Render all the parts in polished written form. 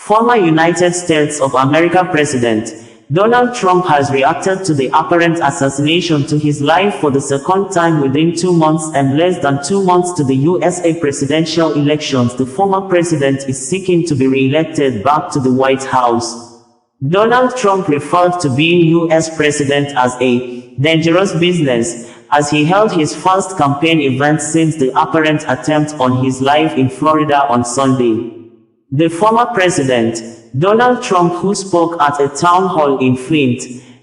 Former United States of America President Donald Trump has reacted to the apparent assassination to his life for the second time within 2 months and less than 2 months to the USA presidential elections. The former president is seeking to be re-elected back to the White House. Donald Trump referred to being U.S. president as a dangerous business as he held his first campaign event since the apparent attempt on his life in Florida on Sunday. The former president, Donald Trump, who spoke at a town hall in Flint,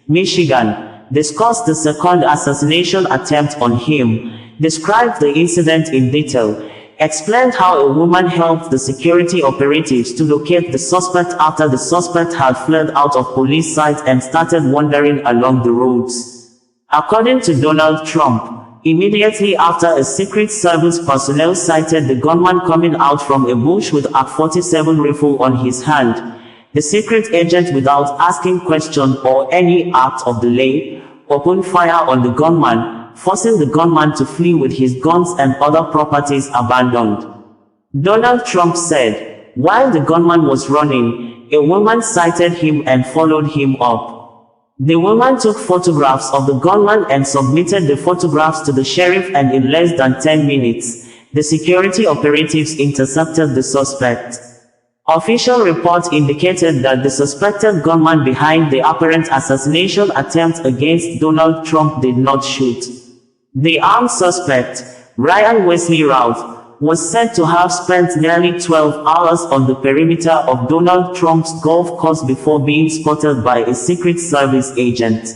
Michigan, discussed the second assassination attempt on him, described the incident in detail, explained how a woman helped the security operatives to locate the suspect after the suspect had fled out of police sight and started wandering along the roads. According to Donald Trump, immediately after a Secret Service personnel sighted the gunman coming out from a bush with a .47 rifle on his hand, the secret agent, without asking question or any act of delay, opened fire on the gunman, forcing the gunman to flee with his guns and other properties abandoned. Donald Trump said, while the gunman was running, a woman sighted him and followed him up. The woman took photographs of the gunman and submitted the photographs to the sheriff, and in less than 10 minutes, the security operatives intercepted the suspect. Official reports indicated that the suspected gunman behind the apparent assassination attempt against Donald Trump did not shoot. The armed suspect, Ryan Wesley Routh, was said to have spent nearly 12 hours on the perimeter of Donald Trump's golf course before being spotted by a Secret Service agent.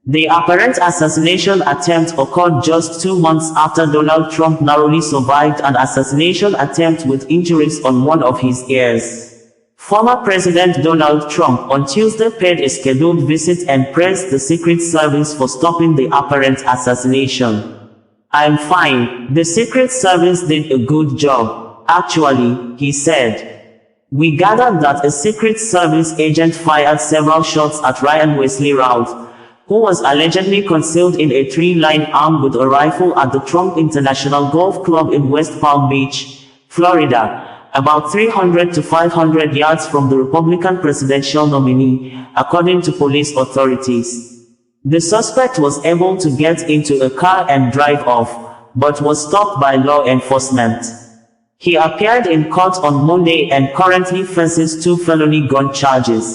The apparent assassination attempt occurred just 2 months after Donald Trump narrowly survived an assassination attempt with injuries on one of his ears. Former President Donald Trump on Tuesday paid a scheduled visit and praised the Secret Service for stopping the apparent assassination. "I'm fine. The Secret Service did a good job, actually," he said. "We gathered that a Secret Service agent fired several shots at Ryan Wesley Routh, who was allegedly concealed in a tree line armed with a rifle at the Trump International Golf Club in West Palm Beach, Florida, about 300 to 500 yards from the Republican presidential nominee, according to police authorities. The suspect was able to get into a car and drive off, but was stopped by law enforcement. He appeared in court on Monday and currently faces 2 felony gun charges.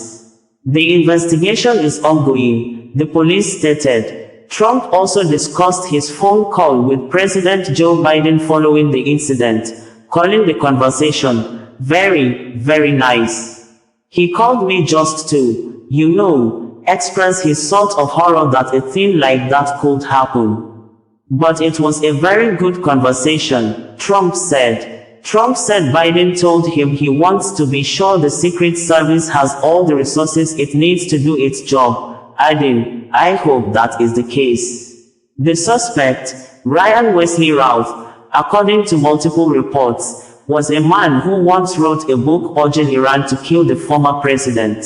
The investigation is ongoing, the police stated. Trump also discussed his phone call with President Joe Biden following the incident, calling the conversation very, very nice. "He called me just to, express his sort of horror that a thing like that could happen. But it was a very good conversation," Trump said. Trump said Biden told him he wants to be sure the Secret Service has all the resources it needs to do its job, adding, "I hope that is the case." The suspect, Ryan Wesley Routh, according to multiple reports, was a man who once wrote a book urging Iran to kill the former president.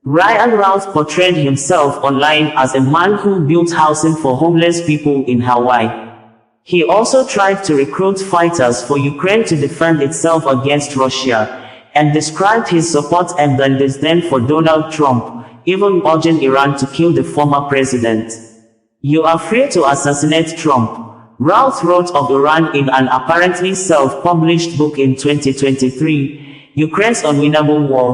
Ryan Routh portrayed himself online as a man who built housing for homeless people in Hawaii. He also tried to recruit fighters for Ukraine to defend itself against Russia, and described his support and then disdain for Donald Trump, even urging Iran to kill the former president. "You are free to assassinate Trump," Routh wrote of Iran in an apparently self-published book in 2023, Ukraine's Unwinnable War,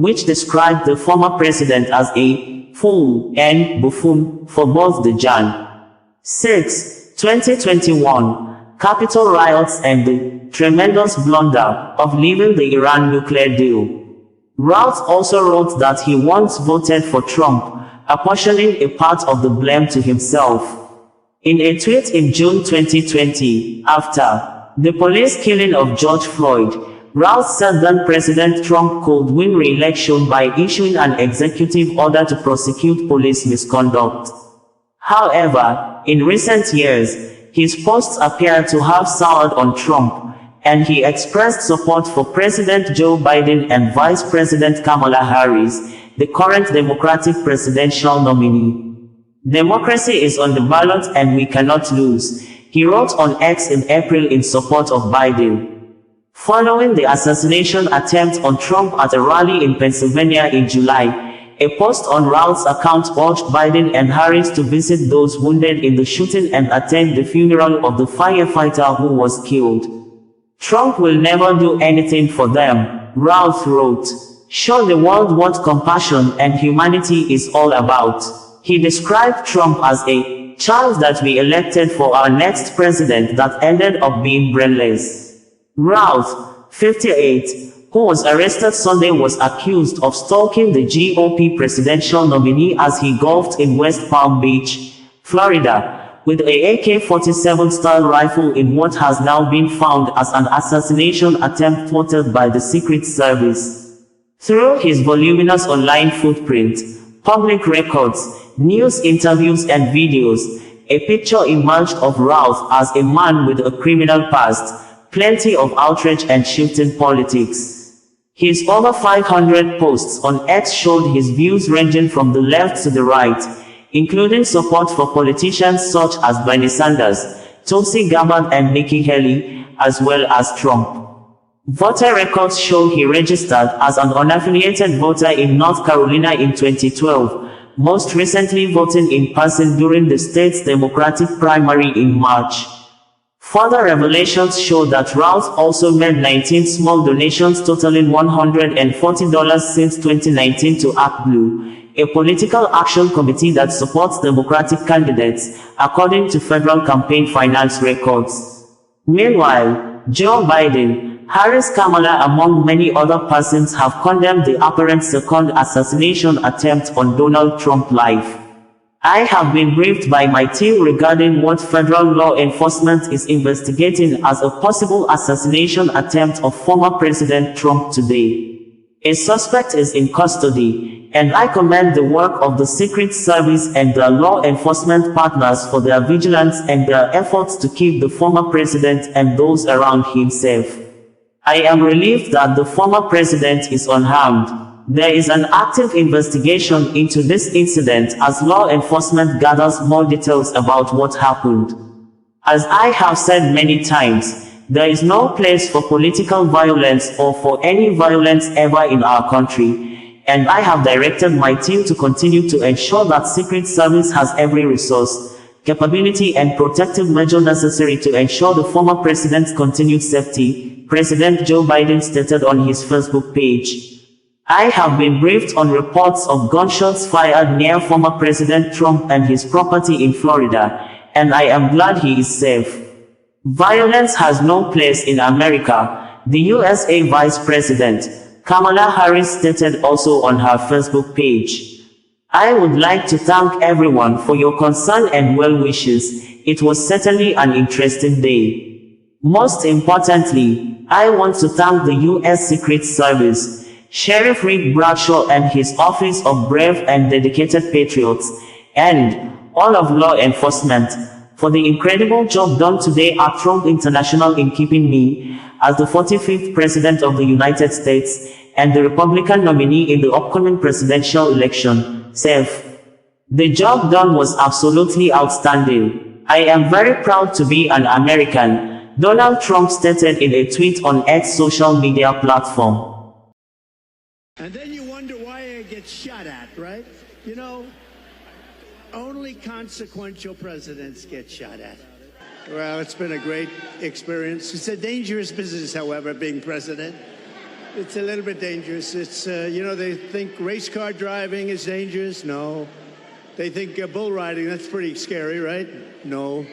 which described the former president as a fool and buffoon for both the Jan. 6, 2021, Capitol riots and the tremendous blunder of leaving the Iran nuclear deal. Routh also wrote that he once voted for Trump, apportioning a part of the blame to himself. In a tweet in June 2020, after the police killing of George Floyd, Routh said then President Trump could win re-election by issuing an executive order to prosecute police misconduct. However, in recent years, his posts appear to have soured on Trump, and he expressed support for President Joe Biden and Vice President Kamala Harris, the current Democratic presidential nominee. "Democracy is on the ballot and we cannot lose," he wrote on X in April in support of Biden. Following the assassination attempt on Trump at a rally in Pennsylvania in July, a post on Routh's account urged Biden and Harris to visit those wounded in the shooting and attend the funeral of the firefighter who was killed. "Trump will never do anything for them," Routh wrote. "Show the world what compassion and humanity is all about." He described Trump as a child that we elected for our next president that ended up being brainless. Routh, 58, who was arrested Sunday, was accused of stalking the GOP presidential nominee as he golfed in West Palm Beach, Florida, with a AK-47 style rifle in what has now been found as an assassination attempt thwarted by the Secret Service. Through his voluminous online footprint, public records, news interviews and videos, a picture emerged of Routh as a man with a criminal past, plenty of outrage and shifting politics. His over 500 posts on X showed his views ranging from the left to the right, including support for politicians such as Bernie Sanders, Tulsi Gabbard and Nikki Haley, as well as Trump. Voter records show he registered as an unaffiliated voter in North Carolina in 2012, most recently voting in person during the state's Democratic primary in March. Further revelations show that Routh also made 19 small donations totaling $140 since 2019 to ActBlue, a political action committee that supports Democratic candidates, according to federal campaign finance records. Meanwhile, Joe Biden, Harris, Kamala, among many other persons have condemned the apparent second assassination attempt on Donald Trump's life. "I have been briefed by my team regarding what federal law enforcement is investigating as a possible assassination attempt of former President Trump today. A suspect is in custody, and I commend the work of the Secret Service and their law enforcement partners for their vigilance and their efforts to keep the former president and those around him safe. I am relieved that the former president is unharmed. There is an active investigation into this incident as law enforcement gathers more details about what happened. As I have said many times, there is no place for political violence or for any violence ever in our country, and I have directed my team to continue to ensure that Secret Service has every resource, capability and protective measure necessary to ensure the former president's continued safety," President Joe Biden stated on his Facebook page. "I have been briefed on reports of gunshots fired near former President Trump and his property in Florida, and I am glad he is safe. Violence has no place in America," the USA Vice President, Kamala Harris, stated also on her Facebook page. "I would like to thank everyone for your concern and well wishes. It was certainly an interesting day. Most importantly, I want to thank the U.S. Secret Service, Sheriff Rick Bradshaw and his Office of Brave and Dedicated Patriots, and all of law enforcement, for the incredible job done today at Trump International in keeping me, as the 45th President of the United States, and the Republican nominee in the upcoming presidential election, safe. The job done was absolutely outstanding. I am very proud to be an American," Donald Trump stated in a tweet on X social media platform. And then you wonder why I get shot at, right? You know, only consequential presidents get shot at. Well, it's been a great experience. It's a dangerous business, however, being president. It's a little bit dangerous. It's, you know, they think race car driving is dangerous. No. They think bull riding, that's pretty scary, right? No.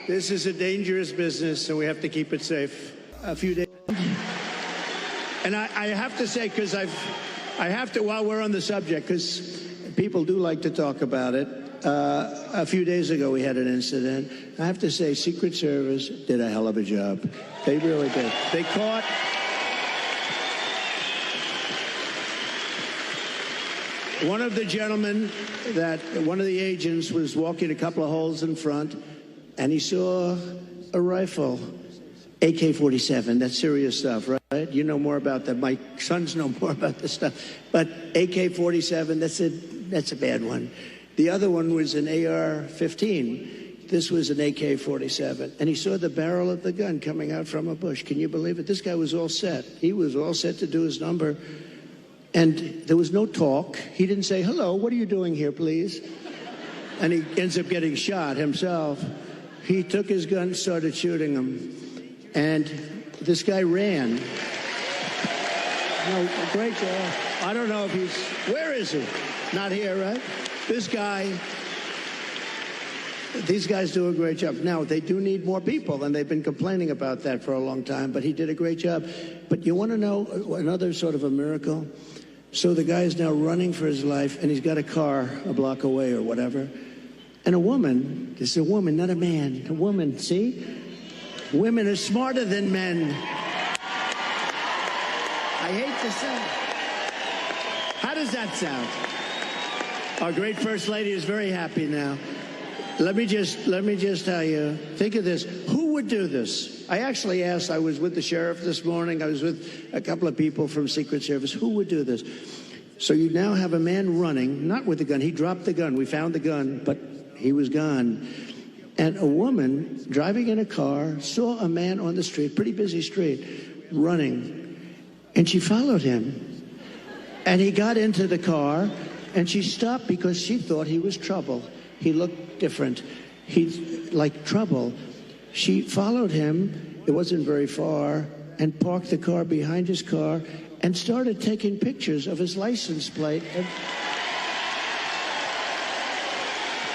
This is a dangerous business, and we have to keep it safe. A few days. And I have to say, because I have to, while we're on the subject, because people do like to talk about it. A few days ago, we had an incident. I have to say, Secret Service did a hell of a job. They really did. They caught one of the gentlemen one of the agents was walking a couple of holes in front, and he saw a rifle. AK-47, that's serious stuff, right? You know more about that. My sons know more about this stuff. But AK-47, that's a bad one. The other one was an AR-15. this was an AK-47, and he saw the barrel of the gun coming out from a bush. Can you believe it? This guy was all set. He was all set to do his number, and there was no talk. He didn't say, hello, what are you doing here, please? And he ends up getting shot himself. He took his gun, started shooting him, and this guy ran. No, great job. I don't know if he's, where is he? Not here, right? This guy, these guys do a great job. Now, they do need more people, and they've been complaining about that for a long time, but he did a great job. But you want to know another sort of a miracle? So the guy is now running for his life, and he's got a car a block away or whatever. And a woman, this is a woman, not a man, a woman, see? Women are smarter than men. I hate to say it. How does that sound? Our great First Lady is very happy now. Let me just tell you, think of this. Who would do this? I actually asked, I was with the sheriff this morning, I was with a couple of people from Secret Service, who would do this? So you now have a man running, not with the gun, he dropped the gun, we found the gun, but he was gone. And a woman driving in a car saw a man on the street, pretty busy street, running, and she followed him. And he got into the car, and she stopped because she thought he was trouble. He looked different. He's like trouble. She followed him, it wasn't very far, and parked the car behind his car and started taking pictures of his license plate.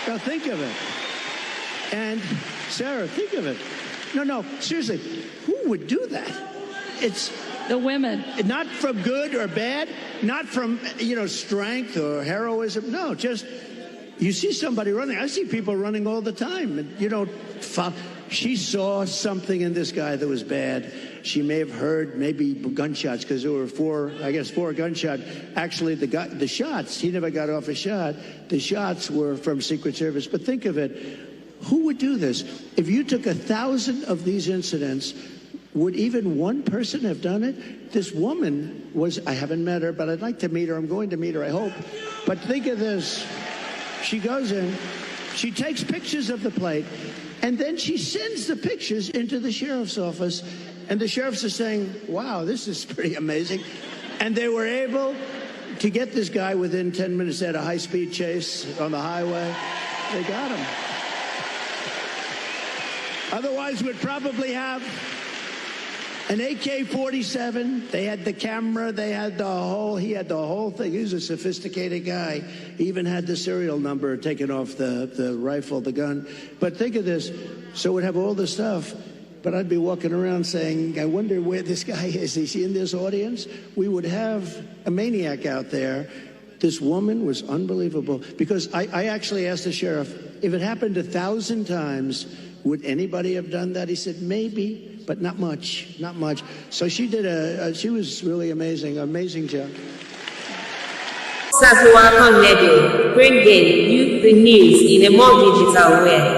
Now think of it. And Sarah, think of it. No, seriously, who would do that? It's the women. Not from good or bad, not from, strength or heroism. No, just, you see somebody running. I see people running all the time. And you don't follow. She saw something in this guy that was bad. She may have heard maybe gunshots because there were four gunshots. Actually, the shots, he never got off a shot. The shots were from Secret Service. But think of it. Who would do this? If you took 1,000 of these incidents, would even one person have done it? This woman was, I haven't met her, but I'd like to meet her. I'm going to meet her, I hope. But think of this. She goes in, she takes pictures of the plate, and then she sends the pictures into the sheriff's office. And the sheriffs are saying, wow, this is pretty amazing. And they were able to get this guy within 10 minutes. They had a high-speed chase on the highway. They got him. Otherwise, we'd probably have an AK-47. They had the camera. He had the whole thing. He was a sophisticated guy. He even had the serial number taken off the rifle, the gun. But think of this. So we'd have all the stuff. But I'd be walking around saying, I wonder where this guy is. Is he in this audience? We would have a maniac out there. This woman was unbelievable. Because I actually asked the sheriff, if it happened 1,000 times, would anybody have done that? He said, maybe, but not much, not much. So she did she was really amazing job. Sasuwakan Radio, bringing you the news in a more digital way.